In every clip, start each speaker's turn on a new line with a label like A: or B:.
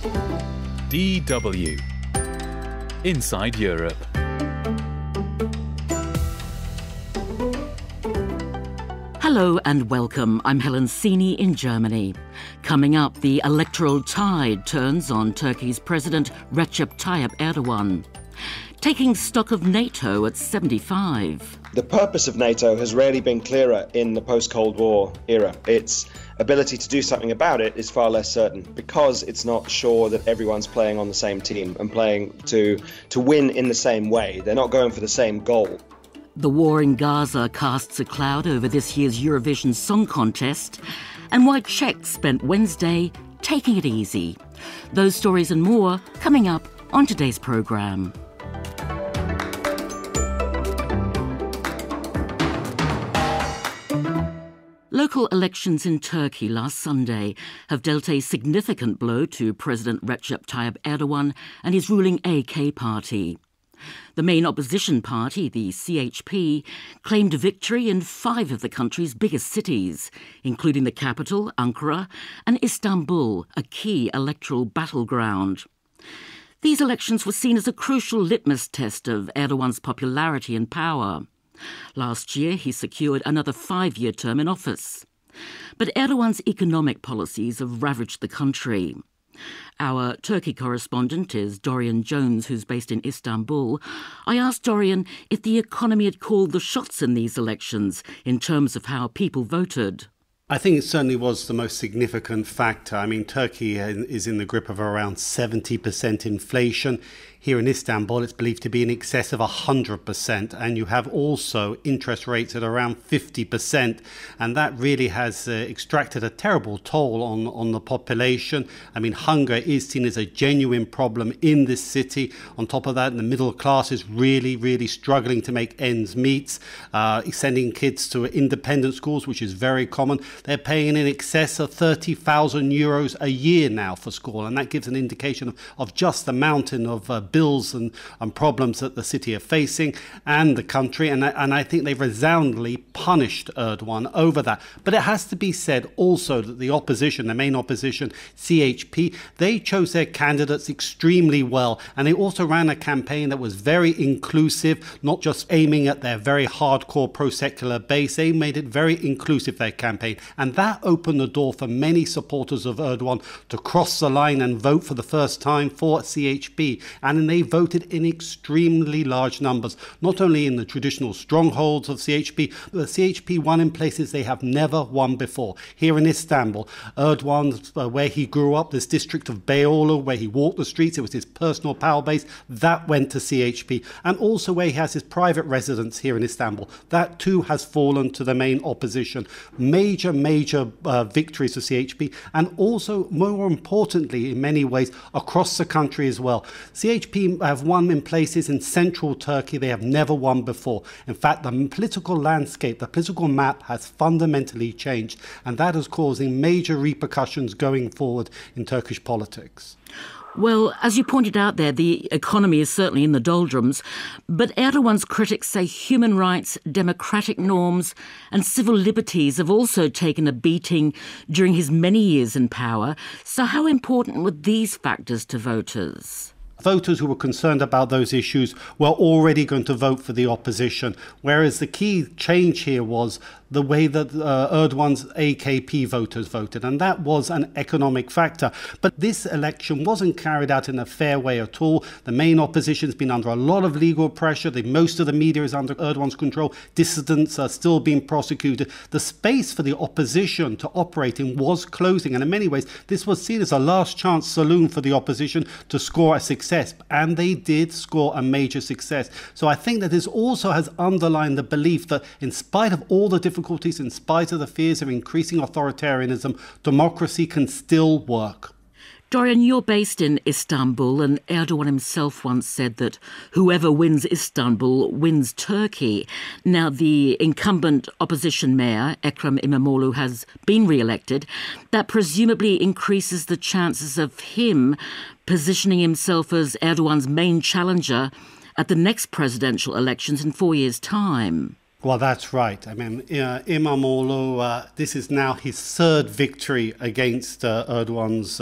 A: DW Inside Europe.
B: Hello and welcome. I'm Helen Seeney in Germany. Coming up, the electoral tide turns on Turkey's President Recep Tayyip Erdogan. Taking stock of NATO at 75.
C: The purpose of NATO has rarely been clearer in the post-Cold War era. Its ability to do something about it is far less certain because it's not sure that everyone's playing on the same team and playing to win in the same way. They're not going for the same goal.
B: The war in Gaza casts a cloud over this year's Eurovision Song Contest, and why Czechs spent Wednesday taking it easy. Those stories and more coming up on today's programme. Local elections in Turkey last Sunday have dealt a significant blow to President Recep Tayyip Erdogan and his ruling AK party. The main opposition party, the CHP, claimed victory in 5 of the country's biggest cities, including the capital, Ankara, and Istanbul, a key electoral battleground. These elections were seen as a crucial litmus test of Erdogan's popularity and power. Last year, he secured another 5-year term in office. But Erdogan's economic policies have ravaged the country. Our Turkey correspondent is Dorian Jones, who's based in Istanbul. I asked Dorian if the economy had called the shots in these elections in terms of how people voted.
D: I think it certainly was the most significant factor. I mean, Turkey is in the grip of around 70% inflation. Here in Istanbul, it's believed to be in excess of 100%. And you have also interest rates at around 50%. And that really has extracted a terrible toll on the population. I mean, hunger is seen as a genuine problem in this city. On top of that, the middle class is really struggling to make ends meet. Sending kids to independent schools, which is very common. They're paying in excess of 30,000 euros a year now for school. And that gives an indication of just the mountain of bills and problems that the city are facing and the country. And I think they've resoundingly punished Erdogan over that. But it has to be said also that the opposition, the main opposition, CHP, they chose their candidates extremely well. And they also ran a campaign that was very inclusive, not just aiming at their very hardcore pro-secular base. They made it very inclusive, their campaign. And that opened the door for many supporters of Erdogan to cross the line and vote for the first time for CHP. And they voted in extremely large numbers, not only in the traditional strongholds of CHP, but the CHP won in places they have never won before. Here in Istanbul, Erdogan, where he grew up, this district of Beyoğlu, where he walked the streets, it was his personal power base, that went to CHP. And also where he has his private residence here in Istanbul, that too has fallen to the main opposition. Major victories for CHP, and also, more importantly, in many ways, across the country as well. CHP have won in places in central Turkey they have never won before. In fact, the political landscape, the political map has fundamentally changed, and that is causing major repercussions going forward in Turkish politics.
B: Well, as you pointed out there, the economy is certainly in the doldrums, but Erdogan's critics say human rights, democratic norms and civil liberties have also taken a beating during his many years in power. So how important were these factors to voters?
D: Voters who were concerned about those issues were already going to vote for the opposition, whereas the key change here was the way that Erdogan's AKP voters voted, and that was an economic factor. But this election wasn't carried out in a fair way at all. The main opposition's been under a lot of legal pressure. Most of the media is under Erdogan's control. Dissidents are still being prosecuted. The space for the opposition to operate in was closing, and in many ways this was seen as a last chance saloon for the opposition to score a success, and they did score a major success. So I think that this also has underlined the belief that in spite of all the difficulties, in spite of the fears of increasing authoritarianism, democracy can still work.
B: Dorian, you're based in Istanbul, and Erdogan himself once said that whoever wins Istanbul wins Turkey. Now, the incumbent opposition mayor, Ekrem İmamoğlu, has been re-elected. That presumably increases the chances of him positioning himself as Erdogan's main challenger at the next presidential elections in 4 years' time.
D: Well, that's right. I mean, İmamoğlu, this is now his third victory against Erdogan's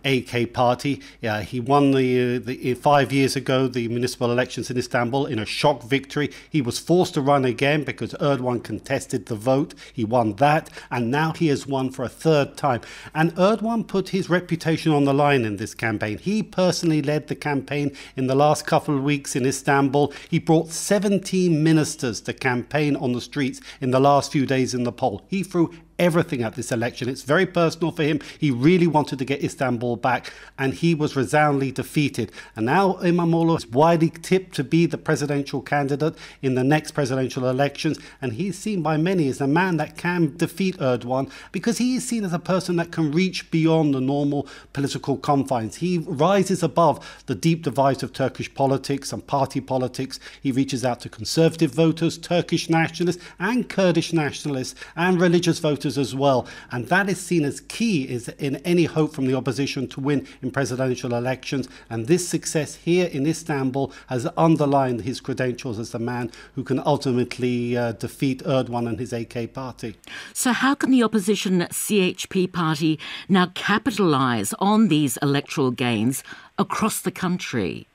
D: AK party. He won the 5 years ago the municipal elections in Istanbul in a shock victory. He was forced to run again because Erdogan contested the vote. He won that, and now he has won for a third time. And Erdogan put his reputation on the line in this campaign. He personally led the campaign in the last couple of weeks in Istanbul. He brought 17 ministers to campaign on the streets in the last few days in the poll. He threw everything at this election. It's very personal for him. He really wanted to get Istanbul back, and he was resoundingly defeated. And now İmamoğlu is widely tipped to be the presidential candidate in the next presidential elections, and he's seen by many as a man that can defeat Erdogan because he is seen as a person that can reach beyond the normal political confines. He rises above the deep divides of Turkish politics and party politics. He reaches out to conservative voters, Turkish nationalists and Kurdish nationalists and religious voters as well, and that is seen as key in any hope from the opposition to win in presidential elections. And this success here in Istanbul has underlined his credentials as the man who can ultimately defeat Erdogan and his AK party.
B: So how can the opposition CHP party now capitalise on these electoral gains across the country?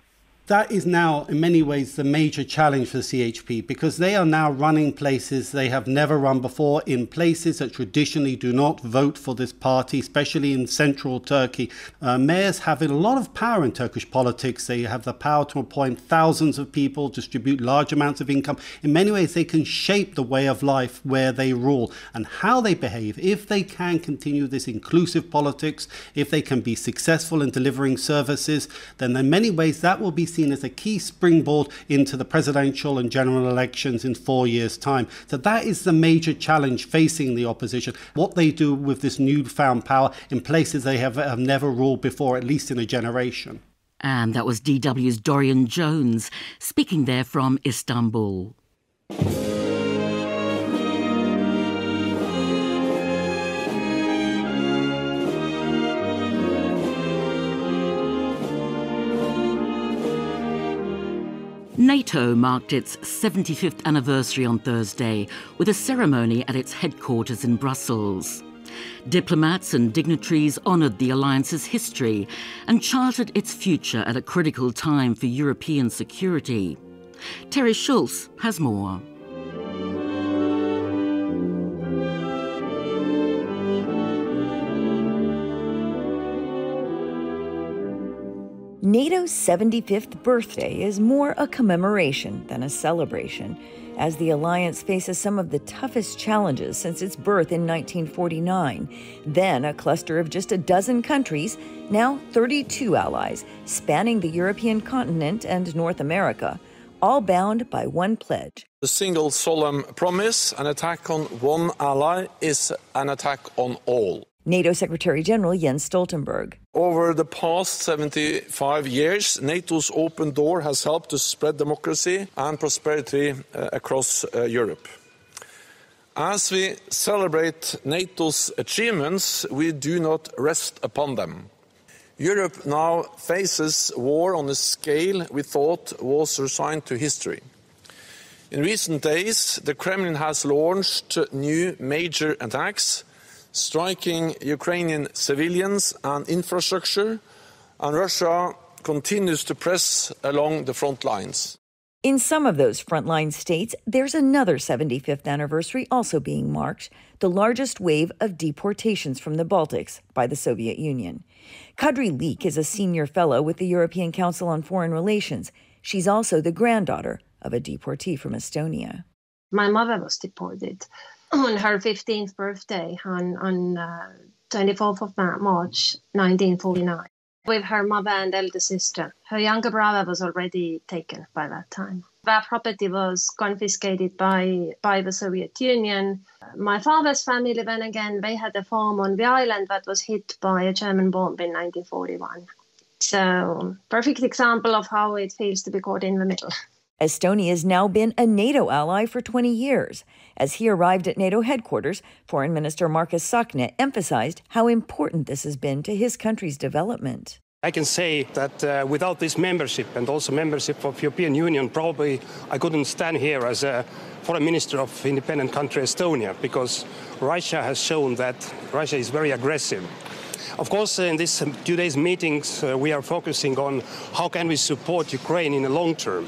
D: That is now, in many ways, the major challenge for CHP, because they are now running places they have never run before, in places that traditionally do not vote for this party, especially in central Turkey. Mayors have a lot of power in Turkish politics. They have the power to appoint thousands of people, distribute large amounts of income. In many ways, they can shape the way of life where they rule and how they behave. If they can continue this inclusive politics, if they can be successful in delivering services, then in many ways that will be seen as a key springboard into the presidential and general elections in 4 years' time. So that is the major challenge facing the opposition, what they do with this newfound power in places they have never ruled before, at least in a generation.
B: And that was DW's Dorian Jones speaking there from Istanbul. NATO marked its 75th anniversary on Thursday with a ceremony at its headquarters in Brussels. Diplomats and dignitaries honoured the alliance's history and charted its future at a critical time for European security. Terry Schulz has more.
E: NATO's 75th birthday is more a commemoration than a celebration, as the alliance faces some of the toughest challenges since its birth in 1949. Then a cluster of just a dozen countries, now 32 allies, spanning the European continent and North America, all bound by one pledge.
F: The single solemn promise: an attack on one ally is an attack on all.
E: NATO Secretary General Jens Stoltenberg.
F: Over the past 75 years, NATO's open door has helped to spread democracy and prosperity across Europe. As we celebrate NATO's achievements, we do not rest upon them. Europe now faces war on a scale we thought was resigned to history. In recent days, the Kremlin has launched new major attacks, striking Ukrainian civilians and infrastructure, and Russia continues to press along the front lines.
E: In some of those frontline states, there's another 75th anniversary also being marked, the largest wave of deportations from the Baltics by the Soviet Union. Kadri Leek is a senior fellow with the European Council on Foreign Relations. She's also the granddaughter of a deportee from Estonia.
G: My mother was deported on her 15th birthday on 24th of March 1949 with her mother and elder sister. Her younger brother was already taken by that time. Their property was confiscated by the Soviet Union. My father's family, then again, they had a farm on the island that was hit by a German bomb in 1941. So, perfect example of how it feels to be caught in the middle.
E: Estonia has now been a NATO ally for 20 years. As he arrived at NATO headquarters, Foreign Minister Markus Sakne emphasized how important this has been to his country's development.
H: I can say that without this membership and also membership of European Union, probably I couldn't stand here as a foreign minister of independent country Estonia, because Russia has shown that Russia is very aggressive. Of course, in these today's meetings, we are focusing on how can we support Ukraine in the long term.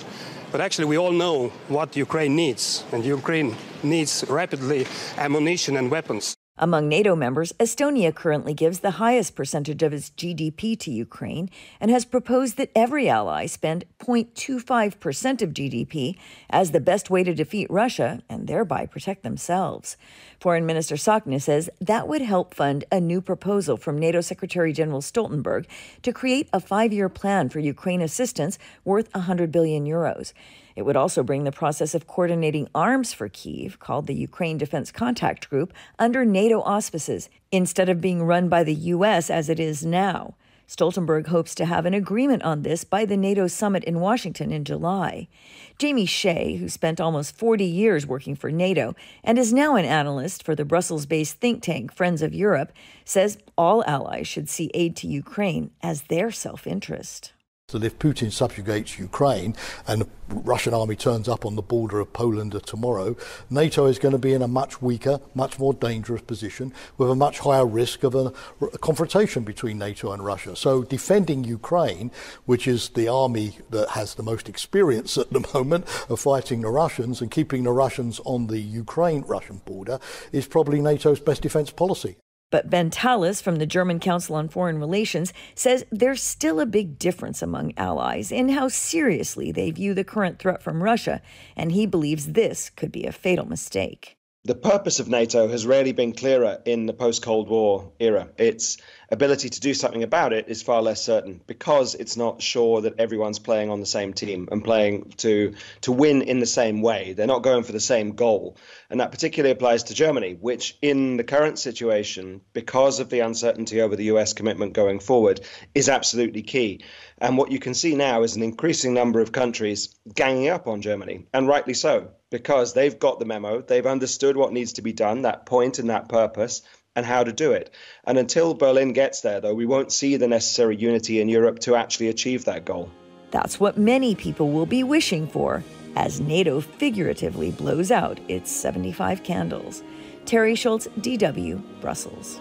H: But actually, we all know what Ukraine needs, and Ukraine needs rapidly ammunition and weapons.
E: Among NATO members, Estonia currently gives the highest percentage of its GDP to Ukraine and has proposed that every ally spend 0.25% of GDP as the best way to defeat Russia and thereby protect themselves. Foreign Minister Sakna says that would help fund a new proposal from NATO Secretary General Stoltenberg to create a 5-year plan for Ukraine assistance worth 100 billion euros. It would also bring the process of coordinating arms for Kyiv, called the Ukraine Defense Contact Group, under NATO auspices, instead of being run by the U.S. as it is now. Stoltenberg hopes to have an agreement on this by the NATO summit in Washington in July. Jamie Shea, who spent almost 40 years working for NATO and is now an analyst for the Brussels-based think tank Friends of Europe, says all allies should see aid to Ukraine as their self-interest.
I: That if Putin subjugates Ukraine and the Russian army turns up on the border of Poland tomorrow, NATO is going to be in a much weaker, much more dangerous position with a much higher risk of a confrontation between NATO and Russia. So defending Ukraine, which is the army that has the most experience at the moment of fighting the Russians and keeping the Russians on the Ukraine-Russian border, is probably NATO's best defence policy.
E: But Ben Tallis from the German Council on Foreign Relations says there's still a big difference among allies in how seriously they view the current threat from Russia, and he believes this could be a fatal mistake.
C: The purpose of NATO has rarely been clearer in the post-Cold War era. Its ability to do something about it is far less certain because it's not sure that everyone's playing on the same team and playing to win in the same way. They're not going for the same goal. And that particularly applies to Germany, which in the current situation, because of the uncertainty over the US commitment going forward, is absolutely key. And what you can see now is an increasing number of countries ganging up on Germany, and rightly so, because they've got the memo, they've understood what needs to be done, that point and that purpose, and how to do it. And until Berlin gets there, though, we won't see the necessary unity in Europe to actually achieve that goal.
E: That's what many people will be wishing for as NATO figuratively blows out its 75 candles. Terry Schultz, DW, Brussels.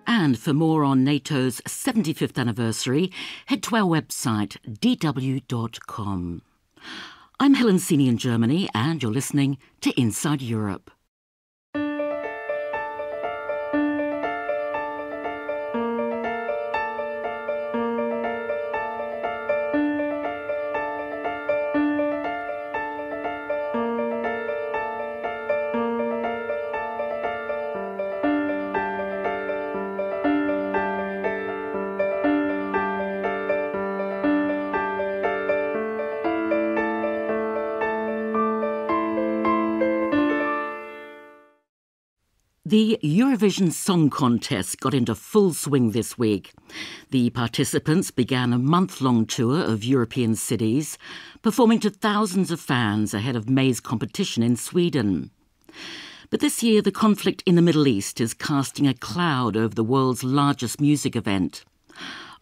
B: And for more on NATO's 75th anniversary, head to our website, dw.com. I'm Helen Seeney in Germany, and you're listening to Inside Europe. The Eurovision Song Contest got into full swing this week. The participants began a month-long tour of European cities, performing to thousands of fans ahead of May's competition in Sweden. But this year, the conflict in the Middle East is casting a cloud over the world's largest music event.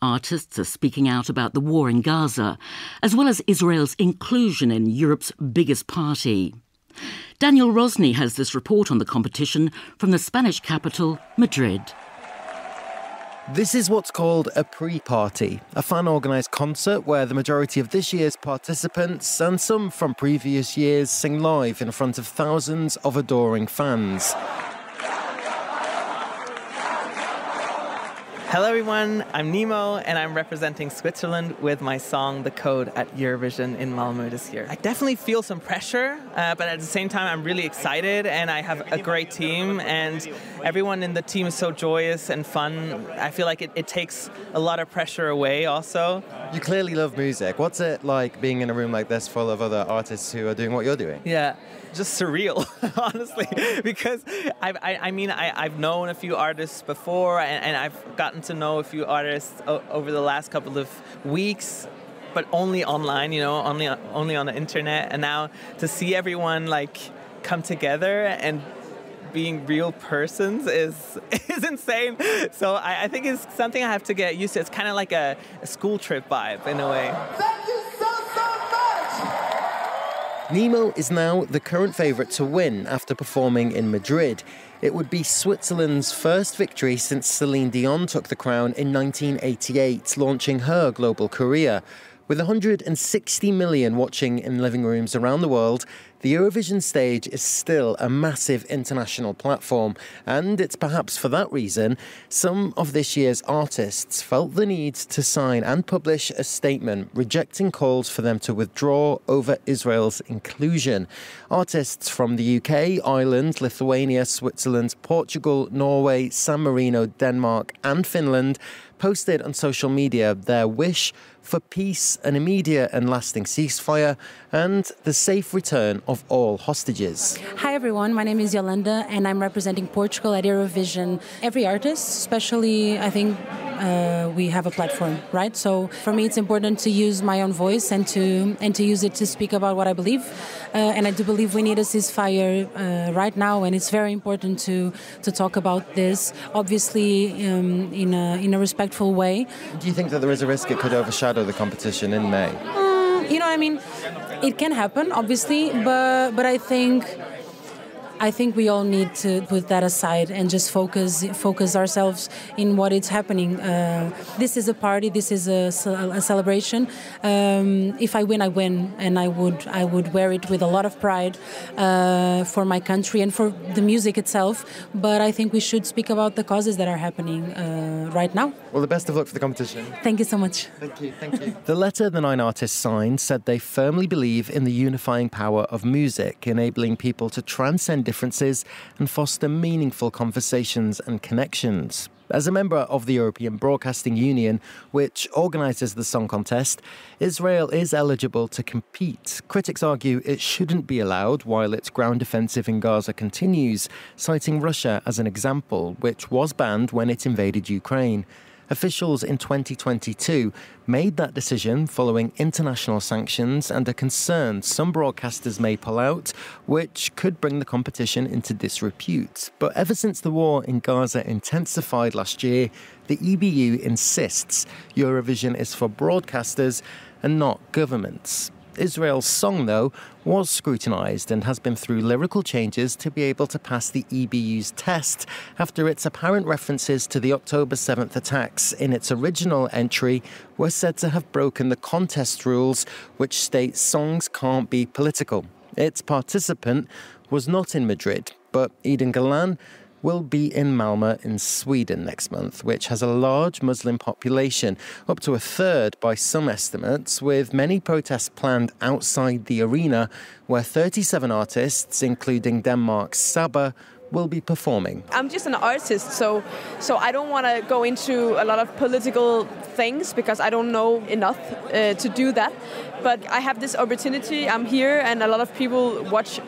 B: Artists are speaking out about the war in Gaza, as well as Israel's inclusion in Europe's biggest party. Daniel Rosny has this report on the competition from the Spanish capital, Madrid.
J: This is what's called a pre-party, a fan-organised concert where the majority of this year's participants and some from previous years sing live in front of thousands of adoring fans.
K: Hello everyone, I'm Nemo and I'm representing Switzerland with my song The Code at Eurovision in Malmö this year. I definitely feel some pressure, but at the same time I'm really excited and I have a great team and everyone in the team is so joyous and fun. I feel like it takes a lot of pressure away also.
J: You clearly love music. What's it like being in a room like this full of other artists who are doing what you're doing?
K: Yeah. Just surreal, honestly, because I've known a few artists before and I've gotten to know a few artists over the last couple of weeks. but only online, only on the internet. And now to see everyone like come together and being real persons is insane. So I think it's something I have to get used to. It's kind of like a school trip vibe in a way.
L: Thank you so much!
J: Nemo is now the current favourite to win after performing in Madrid. It would be Switzerland's first victory since Celine Dion took the crown in 1988, launching her global career. With 160 million watching in living rooms around the world, the Eurovision stage is still a massive international platform, and it's perhaps for that reason some of this year's artists felt the need to sign and publish a statement rejecting calls for them to withdraw over Israel's inclusion. Artists from the UK, Ireland, Lithuania, Switzerland, Portugal, Norway, San Marino, Denmark and Finland posted on social media their wish for peace, an immediate and lasting ceasefire, and the safe return of all hostages.
M: Hi everyone, my name is Yolanda and I'm representing Portugal at Eurovision. Every artist, especially I think we have a platform, right? So for me it's important to use my own voice and to use it to speak about what I believe. And I do believe we need a ceasefire right now, and it's very important to talk about this, obviously in a respectful way.
J: Do you think that there is a risk it could overshadow the competition in May?
M: It can happen, obviously, but I think we all need to put that aside and just focus ourselves in what is happening. This is a party. This is a celebration. If I win, I win, and I would wear it with a lot of pride for my country and for the music itself. But I think we should speak about the causes that are happening right now.
J: Well, the best of luck for the competition.
M: Thank you so much.
J: Thank you. The letter the 9 artists signed said they firmly believe in the unifying power of music, enabling people to transcend differences and foster meaningful conversations and connections. As a member of the European Broadcasting Union, which organises the Song Contest, Israel is eligible to compete. Critics argue it shouldn't be allowed while its ground offensive in Gaza continues, citing Russia as an example, which was banned when it invaded Ukraine. Officials in 2022 made that decision following international sanctions and are concerned some broadcasters may pull out, which could bring the competition into disrepute. But ever since the war in Gaza intensified last year, the EBU insists Eurovision is for broadcasters and not governments. Israel's song, though, was scrutinised and has been through lyrical changes to be able to pass the EBU's test after its apparent references to the October 7th attacks in its original entry were said to have broken the contest rules, which state songs can't be political. Its participant was not in Madrid, but Eden Galan will be in Malmö in Sweden next month, which has a large Muslim population, up to a third by some estimates, with many protests planned outside the arena, where 37 artists, including Denmark's Saba, will be performing.
N: I'm just an artist, so I don't want to go into a lot of political things because I don't know enough to do that. But I have this opportunity. I'm here, and a lot of people watch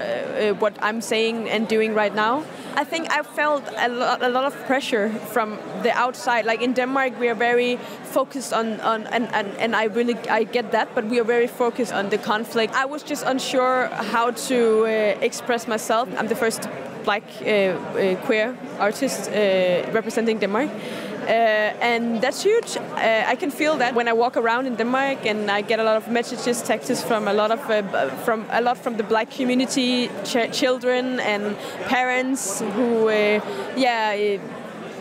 N: what I'm saying and doing right now. I think I felt a lot of pressure from the outside. Like in Denmark, we are very focused on and I get that, but we are very focused on the conflict. I was just unsure how to express myself. I'm the first Black queer artist representing Denmark. And that's huge. I can feel that when I walk around in Denmark, and I get a lot of messages, texts from a lot from the Black community, children and parents who,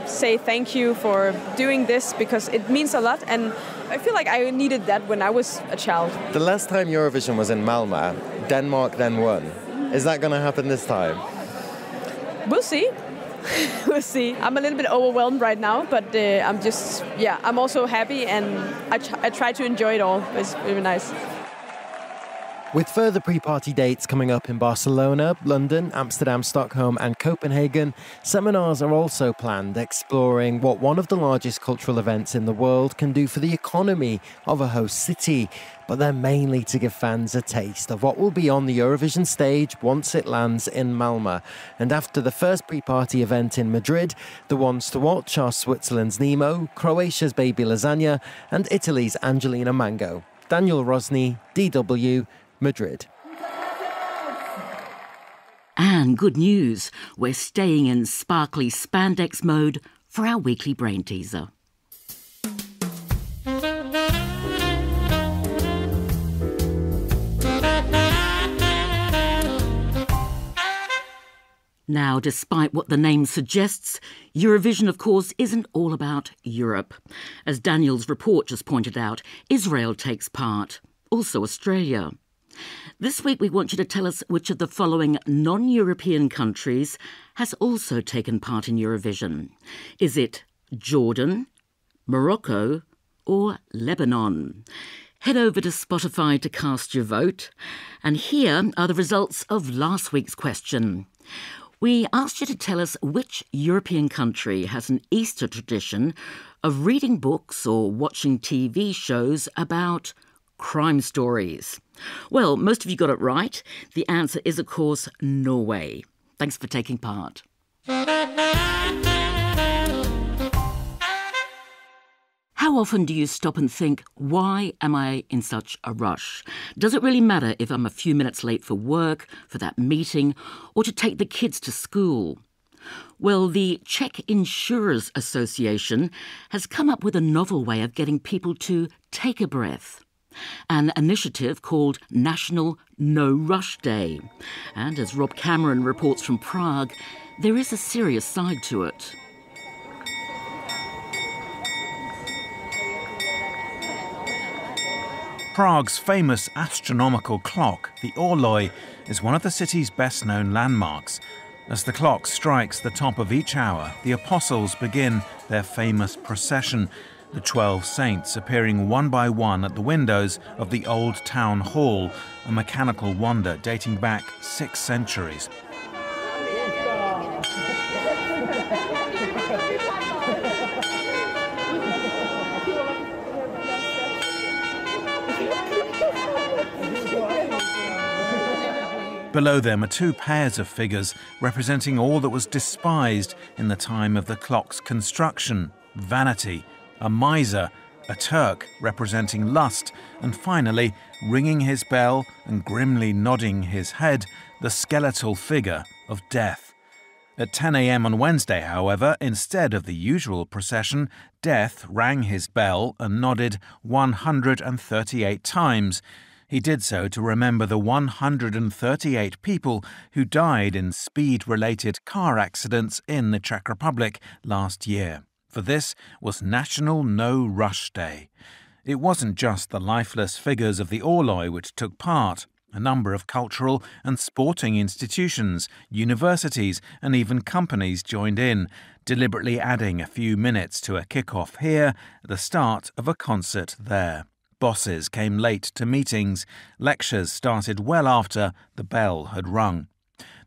N: say thank you for doing this because it means a lot. And I feel like I needed that when I was a child.
J: The last time Eurovision was in Malmö, Denmark then won. Is that going to happen this time?
N: We'll see. We'll see. I'm a little bit overwhelmed right now, but I'm also happy, and I try to enjoy it all. It's really nice.
J: With further pre-party dates coming up in Barcelona, London, Amsterdam, Stockholm and Copenhagen, seminars are also planned exploring what one of the largest cultural events in the world can do for the economy of a host city. But they're mainly to give fans a taste of what will be on the Eurovision stage once it lands in Malmö. And after the first pre-party event in Madrid, the ones to watch are Switzerland's Nemo, Croatia's Baby Lasagna and Italy's Angelina Mango. Daniel Rosny, DW, Madrid.
B: And good news, we're staying in sparkly spandex mode for our weekly brain teaser. Now, despite what the name suggests, Eurovision, of course, isn't all about Europe. As Daniel's report just pointed out, Israel takes part, also Australia. This week we want you to tell us which of the following non-European countries has also taken part in Eurovision. Is it Jordan, Morocco or Lebanon? Head over to Spotify to cast your vote. And here are the results of last week's question. We asked you to tell us which European country has an Easter tradition of reading books or watching TV shows about crime stories. Well, most of you got it right. The answer is, of course, Norway. Thanks for taking part. How often do you stop and think, why am I in such a rush? Does it really matter if I'm a few minutes late for work, for that meeting, or to take the kids to school? Well, the Czech Insurers Association has come up with a novel way of getting people to take a breath. An initiative called National No Rush Day. And as Rob Cameron reports from Prague, there is a serious side to it.
O: Prague's famous astronomical clock, the Orloj, is one of the city's best-known landmarks. As the clock strikes the top of each hour, the apostles begin their famous procession, the 12 saints appearing one by one at the windows of the old town hall, a mechanical wonder dating back 6 centuries. Below them are 2 pairs of figures representing all that was despised in the time of the clock's construction: vanity, a miser, a Turk representing lust, and finally, ringing his bell and grimly nodding his head, the skeletal figure of death. At 10 a.m. on Wednesday, however, instead of the usual procession, Death rang his bell and nodded 138 times. He did so to remember the 138 people who died in speed-related car accidents in the Czech Republic last year. For this was National No Rush Day. It wasn't just the lifeless figures of the Orloj which took part. A number of cultural and sporting institutions, universities and even companies joined in, deliberately adding a few minutes to a kick-off here, the start of a concert there. Bosses came late to meetings. Lectures started well after the bell had rung.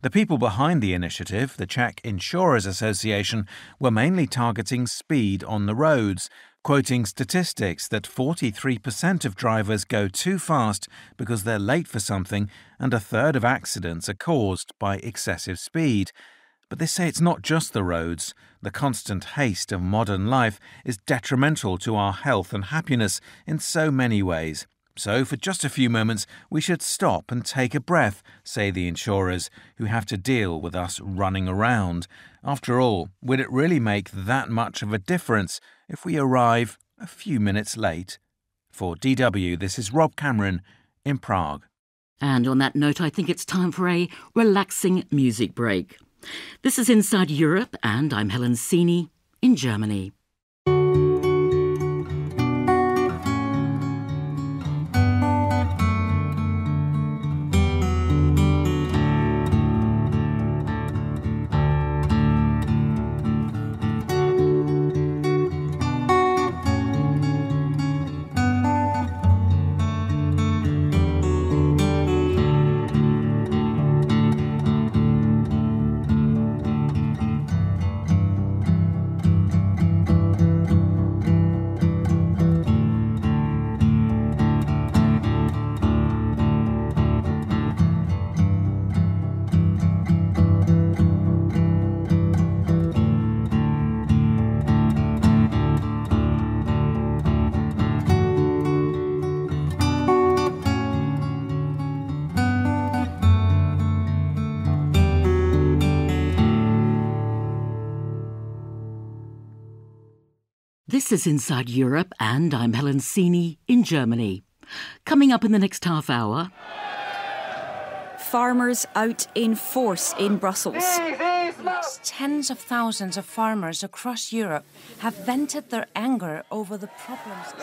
O: The people behind the initiative, the Czech Insurers Association, were mainly targeting speed on the roads, quoting statistics that 43% of drivers go too fast because they're late for something, and a third of accidents are caused by excessive speed. But they say it's not just the roads. The constant haste of modern life is detrimental to our health and happiness in so many ways. So for just a few moments, we should stop and take a breath, say the insurers, who have to deal with us running around. After all, would it really make that much of a difference if we arrive a few minutes late? For DW, this is Rob Cameron in Prague.
B: And on that note, I think it's time for a relaxing music break. This is Inside Europe, and I'm Helen Seeney in Germany. This is Inside Europe, and I'm Helen Seeney in Germany. Coming up in the next half hour...
P: Farmers out in force in Brussels.
Q: Tens of thousands of farmers across Europe have vented their anger over the problems.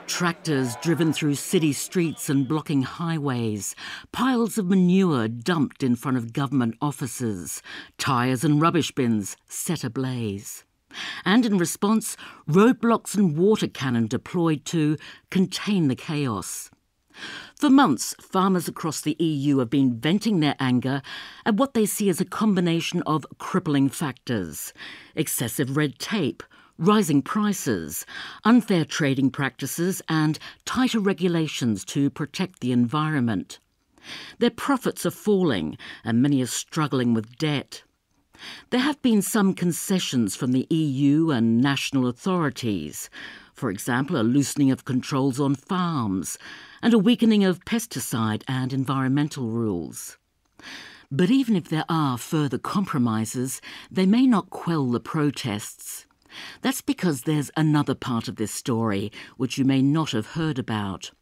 B: Tractors driven through city streets and blocking highways, piles of manure dumped in front of government offices, tyres and rubbish bins set ablaze. And in response, roadblocks and water cannon deployed to contain the chaos. For months, farmers across the EU have been venting their anger at what they see as a combination of crippling factors: excessive red tape, rising prices, unfair trading practices and tighter regulations to protect the environment. Their profits are falling and many are struggling with debt. There have been some concessions from the EU and national authorities. For example, a loosening of controls on farms and a weakening of pesticide and environmental rules. But even if there are further compromises, they may not quell the protests. That's because there's another part of this story which you may not have heard about.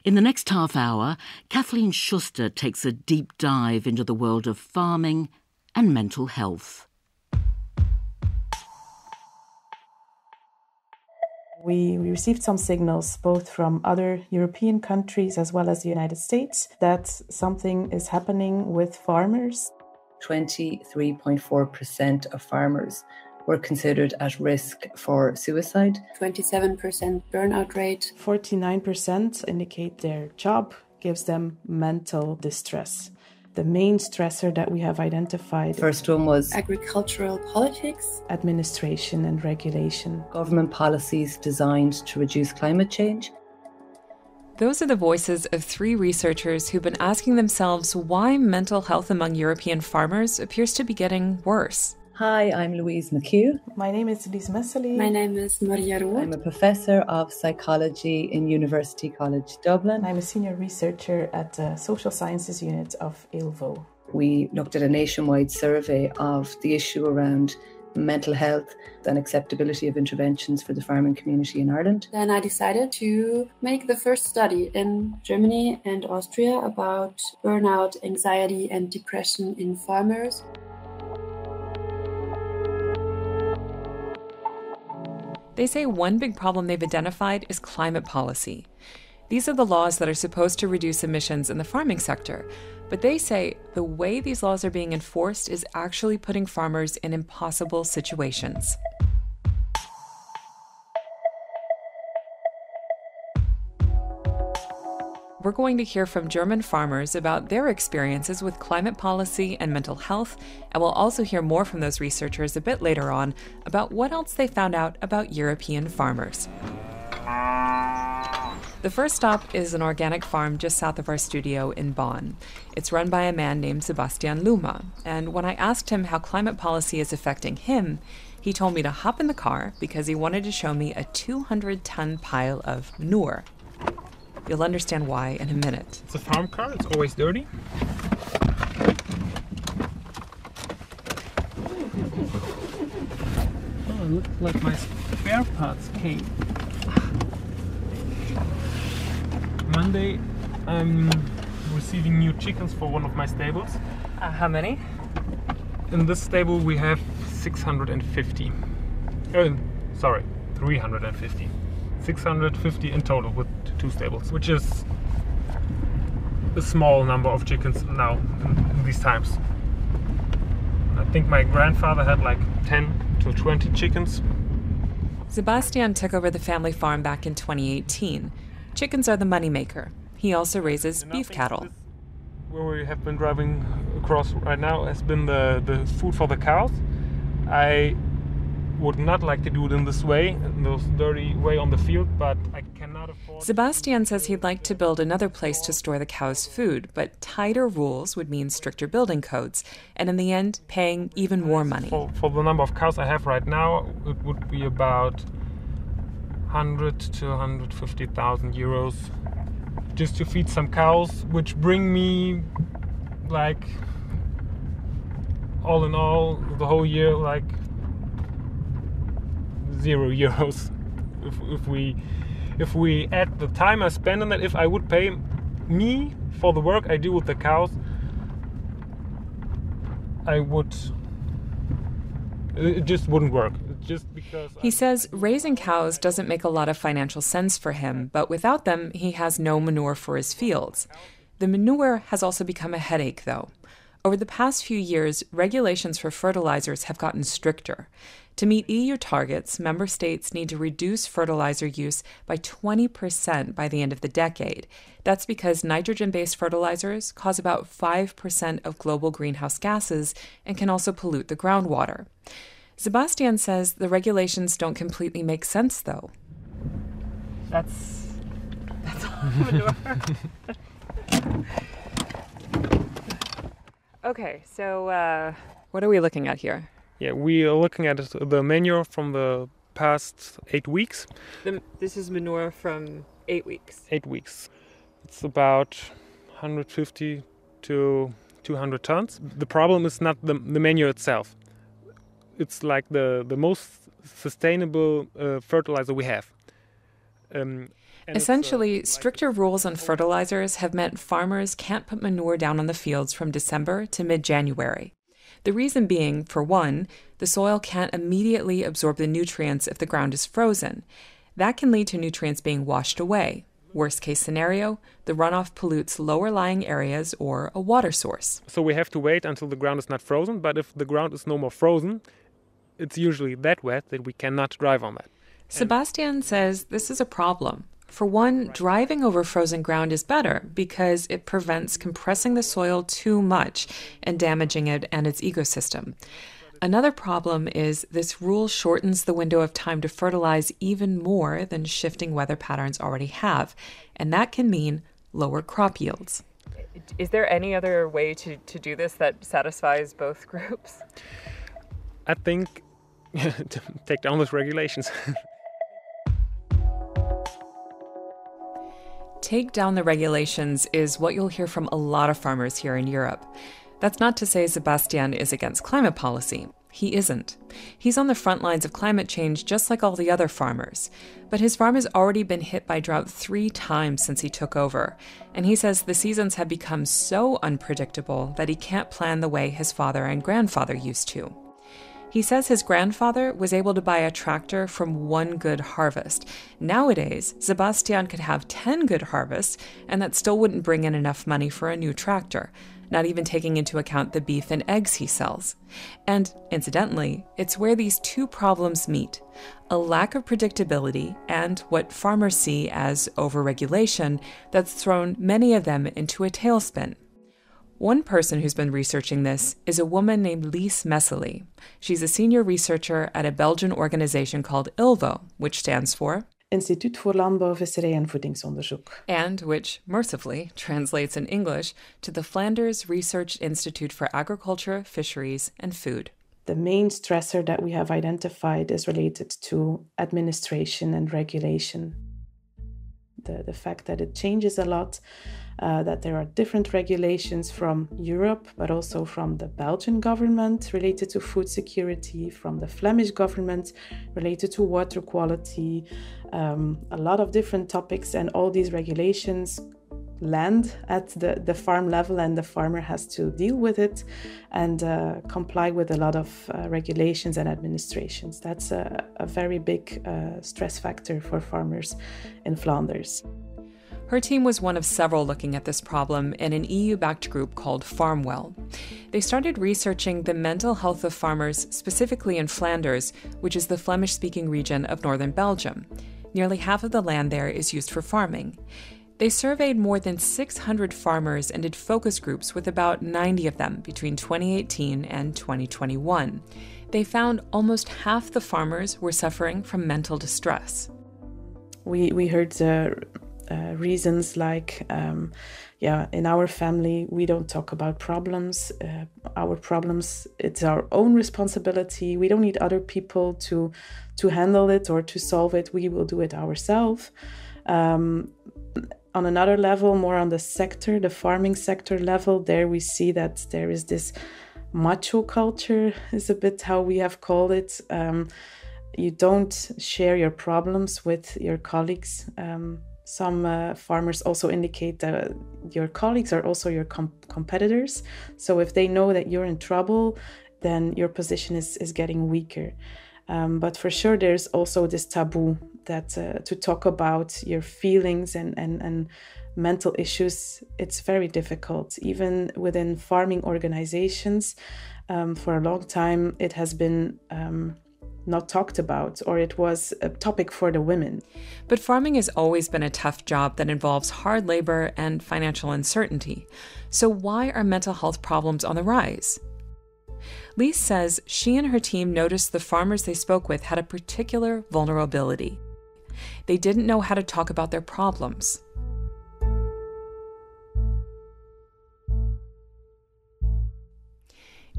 B: In the next half hour, Kathleen Schuster takes a deep dive into the world of farming and mental health.
R: We received some signals both from other European countries as well as the United States that something is happening with farmers.
S: 23.4% of farmers were considered at risk for suicide.
T: 27% burnout rate.
R: 49% indicate their job gives them mental distress. The main stressor that we have identified.
S: First one was
T: agricultural politics,
R: administration and regulation,
S: government policies designed to reduce climate change.
U: Those are the voices of three researchers who've been asking themselves why mental health among European farmers appears to be getting worse.
S: Hi, I'm Louise McHugh.
R: My name is Lise Messely.
T: My name is Maria Rood.
S: I'm a professor of psychology in University College Dublin.
R: I'm a senior researcher at the Social Sciences Unit of ILVO.
S: We looked at a nationwide survey of the issue around mental health and acceptability of interventions for the farming community in Ireland.
T: Then I decided to make the first study in Germany and Austria about burnout, anxiety and depression in farmers.
U: They say one big problem they've identified is climate policy. These are the laws that are supposed to reduce emissions in the farming sector, but they say the way these laws are being enforced is actually putting farmers in impossible situations. We're going to hear from German farmers about their experiences with climate policy and mental health, and we'll also hear more from those researchers a bit later on about what else they found out about European farmers. The first stop is an organic farm just south of our studio in Bonn. It's run by a man named Sebastian Luma, and when I asked him how climate policy is affecting him, he told me to hop in the car because he wanted to show me a 200-ton pile of manure. You'll understand why in a minute.
V: It's a farm car, it's always dirty. Oh, it looks like my spare parts came. Monday, I'm receiving new chickens for one of my stables.
U: How many?
V: In this stable we have 650. 350. 650 in total with two stables, which is a small number of chickens now in these times. I think my grandfather had like 10 to 20 chickens.
U: Sebastian took over the family farm back in 2018. Chickens are the moneymaker. He also raises beef cattle.
V: Where we have been driving across right now has been the food for the cows. I would not like to do it in this way, in this dirty way on the field, but I cannot afford...
U: Sebastian says he'd like to build another place to store the cows' food, but tighter rules would mean stricter building codes, and in the end, paying even more money.
V: For the number of cows I have right now, it would be about 100 to 150,000 euros just to feed some cows, which bring me like all in all, the whole year, like €0. If we add the time I spend on that, if I would pay me for the work I do with the cows, it just wouldn't work. Just because
U: he says raising cows doesn't make a lot of financial sense for him, but without them, he has no manure for his fields. The manure has also become a headache, though. Over the past few years, regulations for fertilizers have gotten stricter. To meet EU targets, member states need to reduce fertilizer use by 20% by the end of the decade. That's because nitrogen-based fertilizers cause about 5% of global greenhouse gases and can also pollute the groundwater. Sebastian says the regulations don't completely make sense, though. That's all manure. Okay, so what are we looking at here?
V: Yeah, we are looking at the manure from the past 8 weeks.
U: This is manure from 8 weeks.
V: 8 weeks. It's about 150 to 200 tons. The problem is not the manure itself. It's like the most sustainable fertilizer we have.
U: Essentially, stricter rules on fertilizers have meant farmers can't put manure down on the fields from December to mid-January. The reason being, for one, the soil can't immediately absorb the nutrients if the ground is frozen. That can lead to nutrients being washed away. Worst case scenario, the runoff pollutes lower-lying areas or a water source.
V: So we have to wait until the ground is not frozen, but if the ground is no more frozen, it's usually that wet that we cannot drive on that.
U: Sebastian says this is a problem. For one, driving over frozen ground is better because it prevents compressing the soil too much and damaging it and its ecosystem. Another problem is this rule shortens the window of time to fertilize even more than shifting weather patterns already have, and that can mean lower crop yields. Is there any other way to do this that satisfies both groups?
V: I think take down those regulations.
U: Take down the regulations is what you'll hear from a lot of farmers here in Europe. That's not to say Sebastian is against climate policy. He isn't. He's on the front lines of climate change just like all the other farmers. But his farm has already been hit by drought 3 times since he took over. And he says the seasons have become so unpredictable that he can't plan the way his father and grandfather used to. He says his grandfather was able to buy a tractor from 1 good harvest. Nowadays, Sebastian could have 10 good harvests, and that still wouldn't bring in enough money for a new tractor, not even taking into account the beef and eggs he sells. And, incidentally, it's where these two problems meet: a lack of predictability and what farmers see as overregulation that's thrown many of them into a tailspin. One person who's been researching this is a woman named Lies Messely. She's a senior researcher at a Belgian organization called ILVO, which stands for
R: Instituut voor Landbouw, Visserij en Voedingsonderzoek.
U: And which, mercifully, translates in English to the Flanders Research Institute for Agriculture, Fisheries and Food.
R: The main stressor that we have identified is related to administration and regulation. The fact that it changes a lot, that there are different regulations from Europe, but also from the Belgian government related to food security, from the Flemish government related to water quality, a lot of different topics, and all these regulations land at the farm level, and the farmer has to deal with it and comply with a lot of regulations and administrations. That's a very big stress factor for farmers in Flanders.
U: Her team was one of several looking at this problem in an EU-backed group called Farmwell. They started researching the mental health of farmers, specifically in Flanders, which is the Flemish-speaking region of northern Belgium. Nearly half of the land there is used for farming. They surveyed more than 600 farmers and did focus groups with about 90 of them between 2018 and 2021. They found almost half the farmers were suffering from mental distress.
R: We heard reasons like, in our family, we don't talk about problems. Our problems, it's our own responsibility. We don't need other people to handle it or to solve it. We will do it ourselves. On another level, more on the sector, the farming sector level, there we see that there is this macho culture is a bit how we have called it. You don't share your problems with your colleagues. Some farmers also indicate that your colleagues are also your competitors. So if they know that you're in trouble, then your position is getting weaker. But for sure, there's also this taboo that to talk about your feelings and mental issues, it's very difficult. Even within farming organizations, for a long time, it has been not talked about, or it was a topic for the women.
U: But farming has always been a tough job that involves hard labor and financial uncertainty. So why are mental health problems on the rise? Lise says she and her team noticed the farmers they spoke with had a particular vulnerability. They didn't know how to talk about their problems.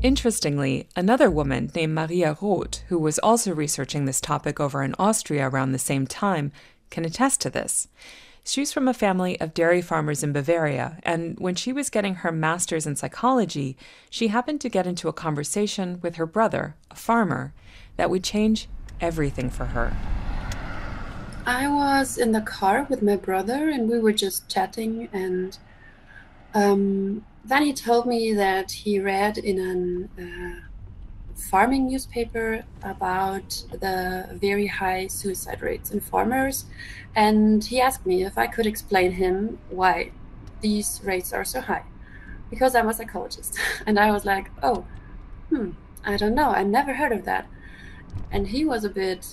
U: Interestingly, another woman named Maria Roth, who was also researching this topic over in Austria around the same time, can attest to this. She's from a family of dairy farmers in Bavaria, and when she was getting her master's in psychology, she happened to get into a conversation with her brother, a farmer, that would change everything for her.
T: I was in the car with my brother and we were just chatting, and then he told me that he read in a farming newspaper about the very high suicide rates in farmers, and he asked me if I could explain him why these rates are so high, because I'm a psychologist. And I was like, I don't know, I never heard of that. And he was a bit,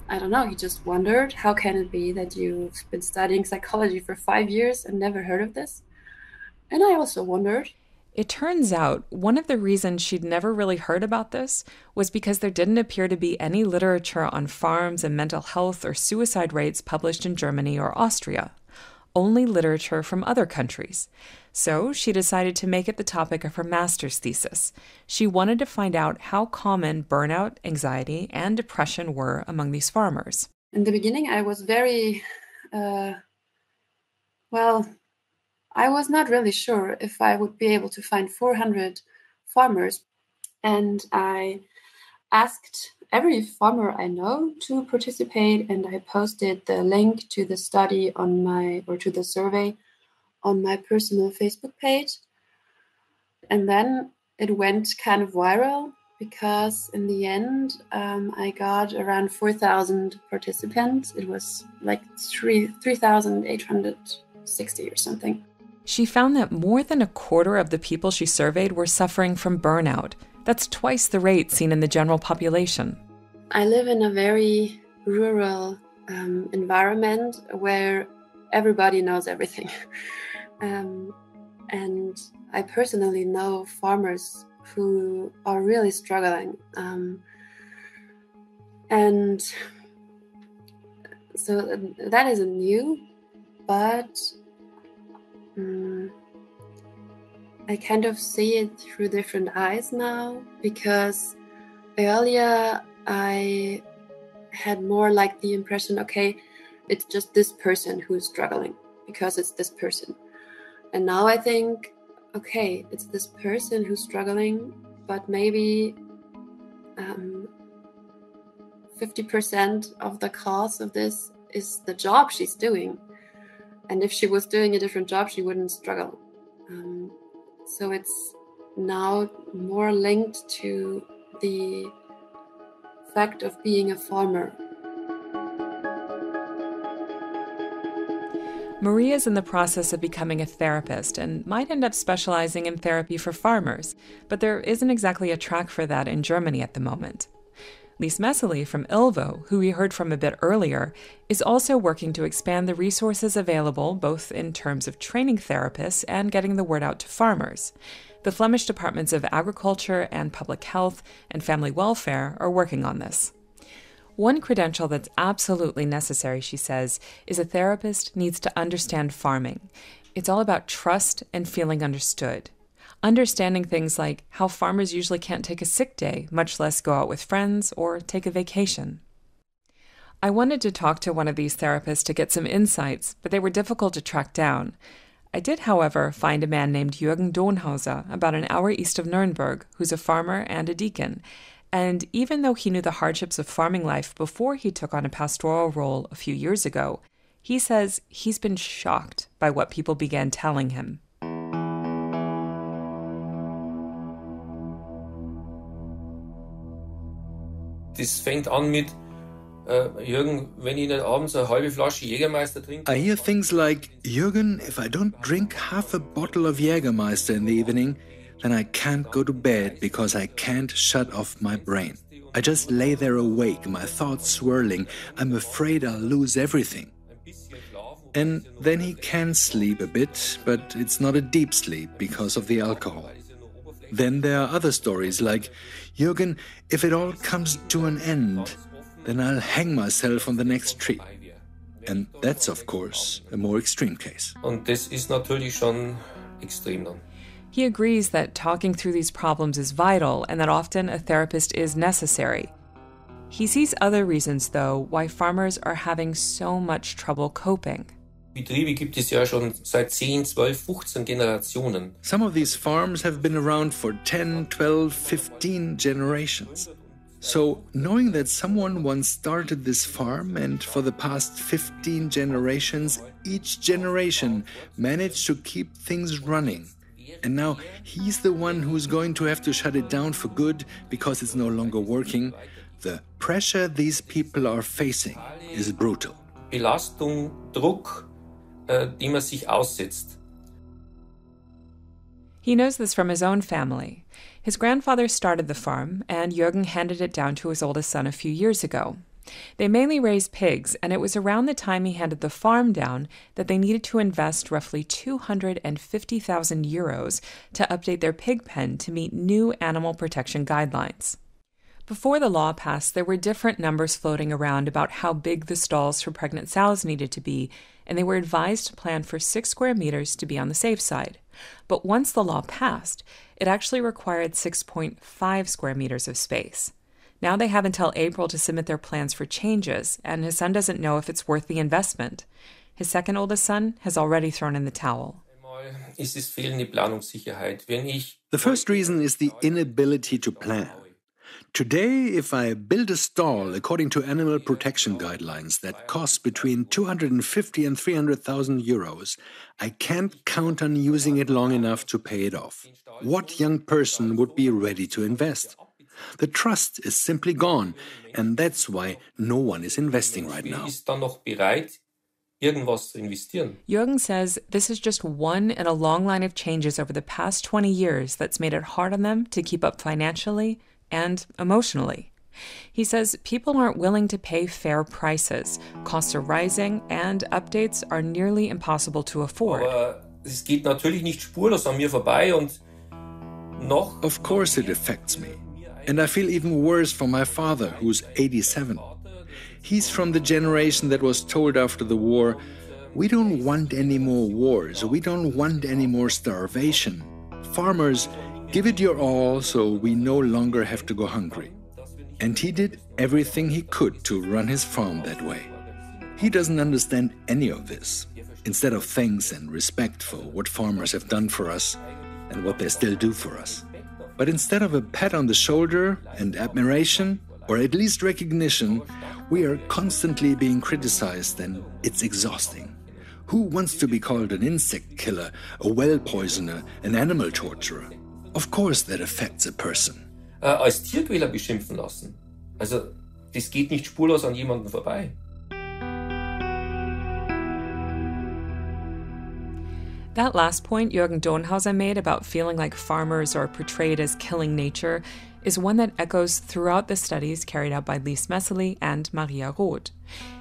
T: I don't know, he just wondered, how can it be that you've been studying psychology for 5 years and never heard of this? And I also wondered.
U: It turns out one of the reasons she'd never really heard about this was because there didn't appear to be any literature on farms and mental health or suicide rates published in Germany or Austria, only literature from other countries. So she decided to make it the topic of her master's thesis. She wanted to find out how common burnout, anxiety, and depression were among these farmers.
T: In the beginning, I was very, I was not really sure if I would be able to find 400 farmers. And I asked every farmer I know to participate, and I posted the link to the study to the survey on my personal Facebook page. And then it went kind of viral because in the end, I got around 4,000 participants. It was like 3,860 or something.
U: She found that more than a quarter of the people she surveyed were suffering from burnout. That's twice the rate seen in the general population.
T: I live in a very rural environment where everybody knows everything. And I personally know farmers who are really struggling. And so that isn't new, but I kind of see it through different eyes now, because earlier I had more like the impression, okay, it's just this person who's struggling because it's this person. And now I think, okay, it's this person who's struggling, but maybe 50% of the cause of this is the job she's doing. And if she was doing a different job, she wouldn't struggle. So it's now more linked to the fact of being a farmer.
U: Maria's in the process of becoming a therapist and might end up specializing in therapy for farmers, but there isn't exactly a track for that in Germany at the moment. Lise Messely from Ilvo, who we heard from a bit earlier, is also working to expand the resources available both in terms of training therapists and getting the word out to farmers. The Flemish Departments of Agriculture and Public Health and Family Welfare are working on this. One credential that's absolutely necessary, she says, is a therapist needs to understand farming. It's all about trust and feeling understood. Understanding things like how farmers usually can't take a sick day, much less go out with friends or take a vacation. I wanted to talk to one of these therapists to get some insights, but they were difficult to track down. I did, however, find a man named Jürgen Donhauser about an hour east of Nuremberg, who's a farmer and a deacon. And even though he knew the hardships of farming life before he took on a pastoral role a few years ago, he says he's been shocked by what people began telling him.
A: Das fängt an mit Jürgen, wenn ich nicht abends eine halbe Flasche Jägermeister trinke.
D: I hear things like, Jürgen, if I don't drink half a bottle of Jägermeister in the evening, then I can't go to bed because I can't shut off my brain. I just lay there awake, my thoughts swirling. I'm afraid I'll lose everything. And then he can sleep a bit, but it's not a deep sleep because of the alcohol. Then there are other stories like, Jürgen, if it all comes to an end, then I'll hang myself on the next tree. And that's, of course, a more extreme case.
A: Und das ist natürlich schon extrem dann.
U: He agrees that talking through these problems is vital and that often a therapist is necessary. He sees other reasons, though, why farmers are having so much trouble coping.
A: Betriebe gibt es ja schon seit 10, 12, 15 Generationen.
D: Some of these farms have been around for 10, 12, 15 generations. So, knowing that someone once started this farm and for the past 15 generations, each generation managed to keep things running. And now he's the one who's going to have to shut it down for good because it's no longer working. The pressure these people are facing is brutal.
A: Belastung, Druck, die man sich aussetzt.
U: He knows this from his own family. His grandfather started the farm, and Jürgen handed it down to his oldest son a few years ago. They mainly raised pigs, and it was around the time he handed the farm down that they needed to invest roughly 250,000 euros to update their pig pen to meet new animal protection guidelines. Before the law passed, there were different numbers floating around about how big the stalls for pregnant sows needed to be, and they were advised to plan for 6 square meters to be on the safe side. But once the law passed, it actually required 6.5 square meters of space. Now they have until April to submit their plans for changes, and his son doesn't know if it's worth the investment. His second oldest son has already thrown in the towel.
D: The first reason is the inability to plan. Today, if I build a stall according to animal protection guidelines that costs between 250 and 300,000 euros, I can't count on using it long enough to pay it off. What young person would be ready to invest? The trust is simply gone, and that's why no one is investing right now.
U: Jürgen says this is just one in a long line of changes over the past 20 years that's made it hard on them to keep up financially and emotionally. He says people aren't willing to pay fair prices, costs are rising, and updates are nearly impossible to afford.
D: Of course it affects me. And I feel even worse for my father, who's 87. He's from the generation that was told after the war, we don't want any more wars, we don't want any more starvation. Farmers, give it your all so we no longer have to go hungry. And he did everything he could to run his farm that way. He doesn't understand any of this. Instead of thanks and respect for what farmers have done for us and what they still do for us. But instead of a pat on the shoulder and admiration, or at least recognition, we are constantly being criticized, and it's exhausting. Who wants to be called an insect killer, a well poisoner, an animal torturer? Of course that affects a person.
A: Als Tierquäler beschimpfen lassen. Also, das geht nicht spurlos an jemanden vorbei.
U: That last point Jürgen Donhauser made about feeling like farmers are portrayed as killing nature is one that echoes throughout the studies carried out by Lise Messely and Maria Roth.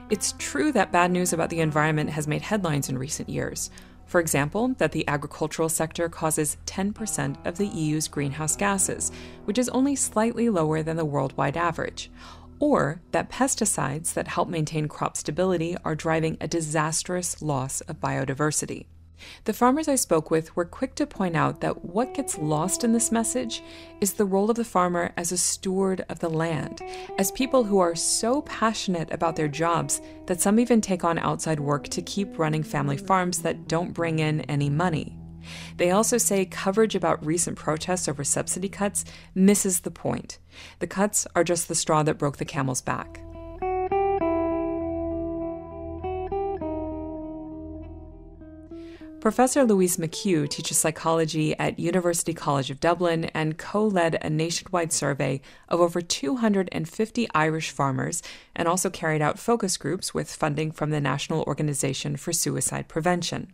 U: It's true that bad news about the environment has made headlines in recent years. For example, that the agricultural sector causes 10% of the EU's greenhouse gases, which is only slightly lower than the worldwide average. Or that pesticides that help maintain crop stability are driving a disastrous loss of biodiversity. The farmers I spoke with were quick to point out that what gets lost in this message is the role of the farmer as a steward of the land, as people who are so passionate about their jobs that some even take on outside work to keep running family farms that don't bring in any money. They also say coverage about recent protests over subsidy cuts misses the point. The cuts are just the straw that broke the camel's back. Professor Louise McHugh teaches psychology at University College of Dublin and co-led a nationwide survey of over 250 Irish farmers and also carried out focus groups with funding from the National Organization for Suicide Prevention.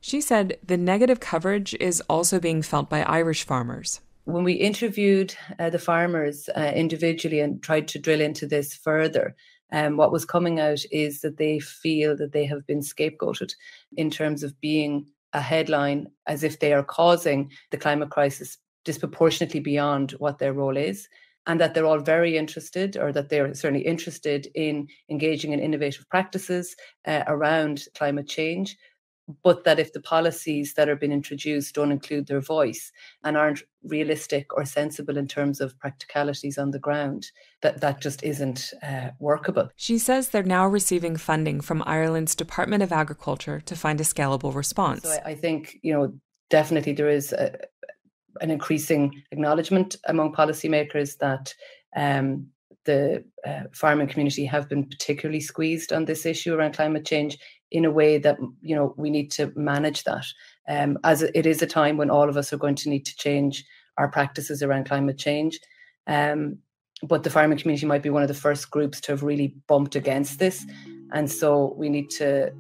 U: She said the negative coverage is also being felt by Irish farmers.
S: When we interviewed the farmers individually and tried to drill into this further, what was coming out is that they feel that they have been scapegoated in terms of being a headline as if they are causing the climate crisis disproportionately beyond what their role is, and that they're all very interested, or that they're certainly interested in engaging in innovative practices around climate change, but that if the policies that are being introduced don't include their voice and aren't realistic or sensible in terms of practicalities on the ground, that just isn't workable.
U: She says they're now receiving funding from Ireland's Department of Agriculture to find a scalable response.
S: So I think, definitely there is an increasing acknowledgement among policymakers that the farming community have been particularly squeezed on this issue around climate change in a way that, we need to manage that. As it is a time when all of us are going to need to change our practices around climate change. But the farming community might be one of the first groups to have really bumped against this. And so we need to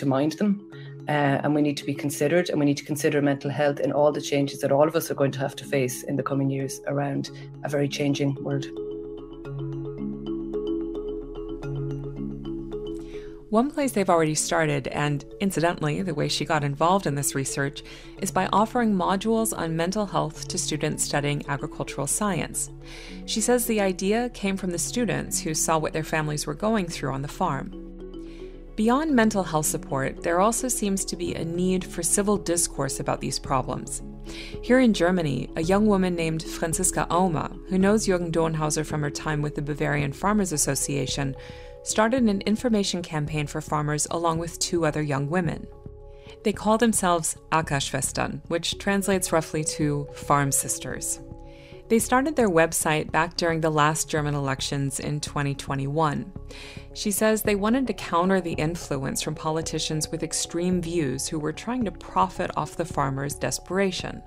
S: mind them. And we need to be considered, and we need to consider mental health in all the changes that all of us are going to have to face in the coming years around a very changing world.
U: One place they've already started, and incidentally, the way she got involved in this research, is by offering modules on mental health to students studying agricultural science. She says the idea came from the students who saw what their families were going through on the farm. Beyond mental health support, there also seems to be a need for civil discourse about these problems. Here in Germany, a young woman named Franziska Aumer, who knows Jürgen Dornhauser from her time with the Bavarian Farmers Association, started an information campaign for farmers along with two other young women. They call themselves Ackerschwestern, which translates roughly to farm sisters. They started their website back during the last German elections in 2021. She says they wanted to counter the influence from politicians with extreme views who were trying to profit off the farmers' desperation.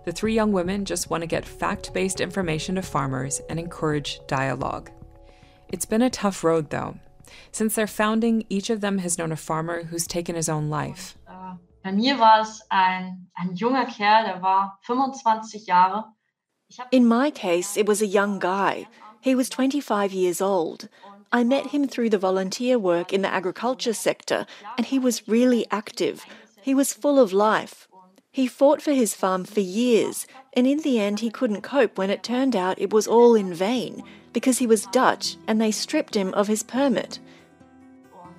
U: The three young women just want to get fact-based information to farmers and encourage dialogue. It's been a tough road, though. Since their founding, each of them has known a farmer who's taken his own life.
F: Bei mir war es ein junger Kerl, der war 25 Jahre.
G: In my case, it was a young guy. He was 25 years old. I met him through the volunteer work in the agriculture sector, and he was really active. He was full of life. He fought for his farm for years, and in the end he couldn't cope when it turned out it was all in vain, because he was Dutch and they stripped him of his permit.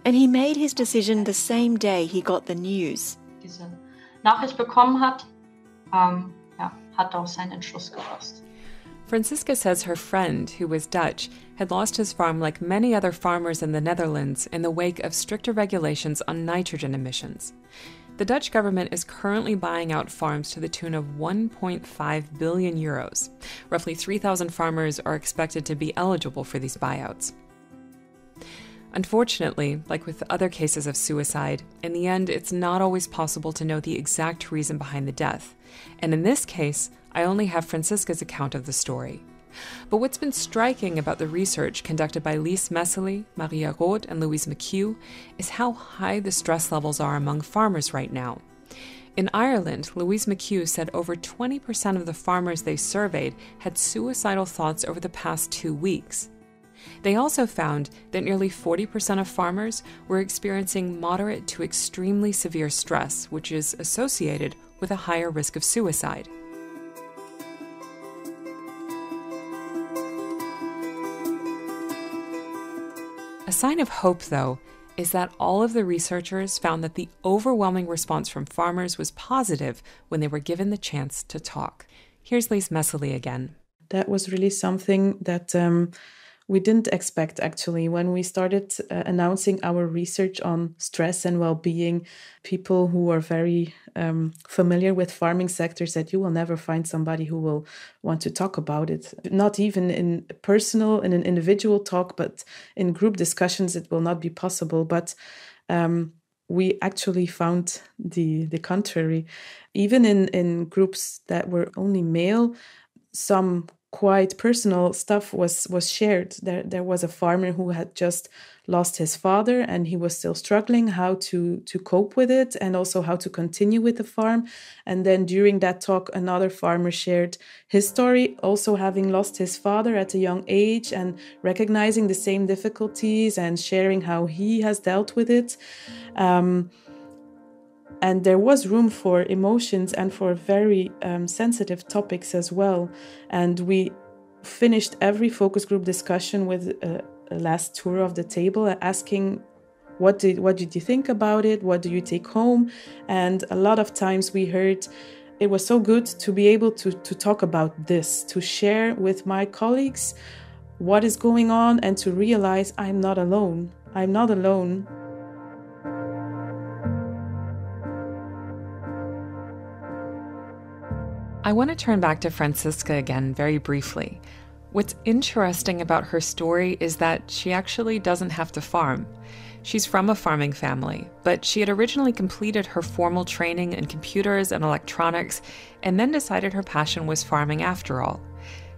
G: And he made his decision the same day he got the news.
F: Diese Nachricht bekommen hat, hat auch seinen Entschluss gefasst.
U: Franziska says her friend, who was Dutch, had lost his farm like many other farmers in the Netherlands in the wake of stricter regulations on nitrogen emissions. The Dutch government is currently buying out farms to the tune of 1.5 billion euros. Roughly 3,000 farmers are expected to be eligible for these buyouts. Unfortunately, like with other cases of suicide, in the end, it's not always possible to know the exact reason behind the death. And in this case, I only have Franziska's account of the story. But what's been striking about the research conducted by Lise Messely, Maria Roth, and Louise McHugh is how high the stress levels are among farmers right now. In Ireland, Louise McHugh said over 20% of the farmers they surveyed had suicidal thoughts over the past 2 weeks. They also found that nearly 40% of farmers were experiencing moderate to extremely severe stress, which is associated with a higher risk of suicide. A sign of hope, though, is that all of the researchers found that the overwhelming response from farmers was positive when they were given the chance to talk. Here's Lise Messerly again.
R: That was really something that we didn't expect, actually. When we started announcing our research on stress and well-being, people who are very familiar with farming sectors said, you will never find somebody who will want to talk about it. Not even in an individual talk, but in group discussions, it will not be possible. But we actually found the contrary. Even in groups that were only male, some quite personal stuff was shared. There was a farmer who had just lost his father, and he was still struggling how to cope with it and also how to continue with the farm. And then during that talk, another farmer shared his story, also having lost his father at a young age and recognizing the same difficulties and sharing how he has dealt with it. And there was room for emotions and for very sensitive topics as well. And we finished every focus group discussion with a last tour of the table, asking, what did you think about it? What do you take home? And a lot of times we heard, it was so good to be able to talk about this, to share with my colleagues what is going on and to realize I'm not alone. I'm not alone.
U: I want to turn back to Franziska again very briefly. What's interesting about her story is that she actually doesn't have to farm. She's from a farming family, but she had originally completed her formal training in computers and electronics and then decided her passion was farming after all.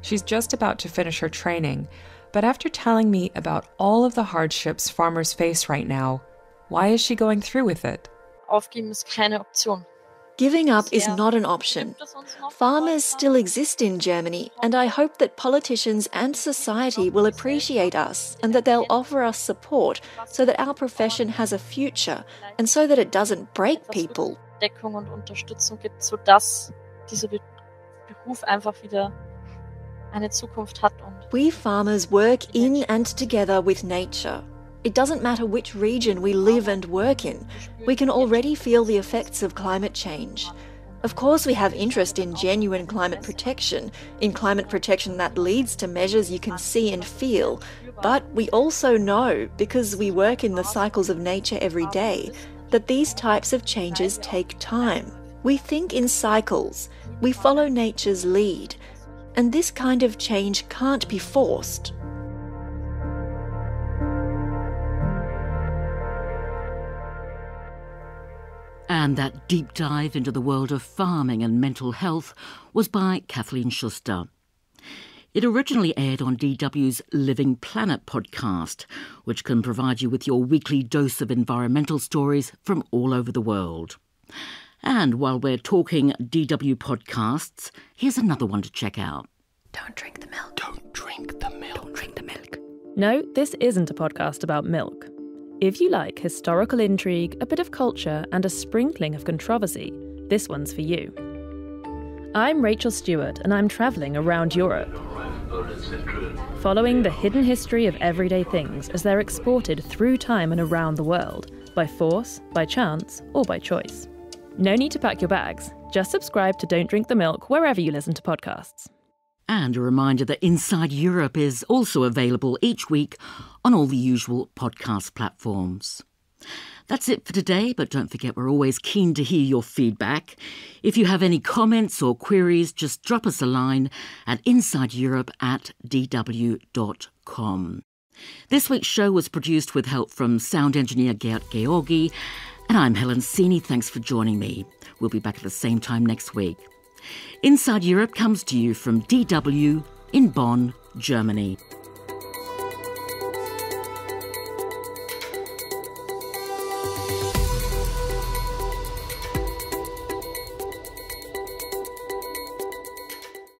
U: She's just about to finish her training, but after telling me about all of the hardships farmers face right now, why is she going through with it?
H: Aufgeben ist keine Option.
G: Giving up is not an option. Farmers still exist in Germany, and I hope that politicians and society will appreciate us and that they'll offer us support so that our profession has a future and so that it doesn't break people.
H: Deckung und Unterstützung gibt, sodass dieser Beruf einfach wieder eine Zukunft hat.
G: We farmers work in and together with nature. It doesn't matter which region we live and work in. We can already feel the effects of climate change. Of course, we have interest in genuine climate protection, in climate protection that leads to measures you can see and feel. But we also know, because we work in the cycles of nature every day, that these types of changes take time. We think in cycles. We follow nature's lead. And this kind of change can't be forced.
B: And that deep dive into the world of farming and mental health was by Kathleen Schuster. It originally aired on DW's Living Planet podcast, which can provide you with your weekly dose of environmental stories from all over the world. And while we're talking DW podcasts, here's another one to check out.
P: Don't drink the milk.
B: Don't drink the milk.
P: Don't drink the milk.
I: No, this isn't a podcast about milk. If you like historical intrigue, a bit of culture, and a sprinkling of controversy, this one's for you. I'm Rachel Stewart, and I'm travelling around Europe, following the hidden history of everyday things as they're exported through time and around the world, by force, by chance, or by choice. No need to pack your bags. Just subscribe to Don't Drink the Milk wherever you listen to podcasts.
B: And a reminder that Inside Europe is also available each week on all the usual podcast platforms. That's it for today, but don't forget we're always keen to hear your feedback. If you have any comments or queries, just drop us a line at insideeurope@dw.com. This week's show was produced with help from sound engineer Gert Georgi, and I'm Helen Seeney. Thanks for joining me. We'll be back at the same time next week. Inside Europe comes to you from DW in Bonn, Germany.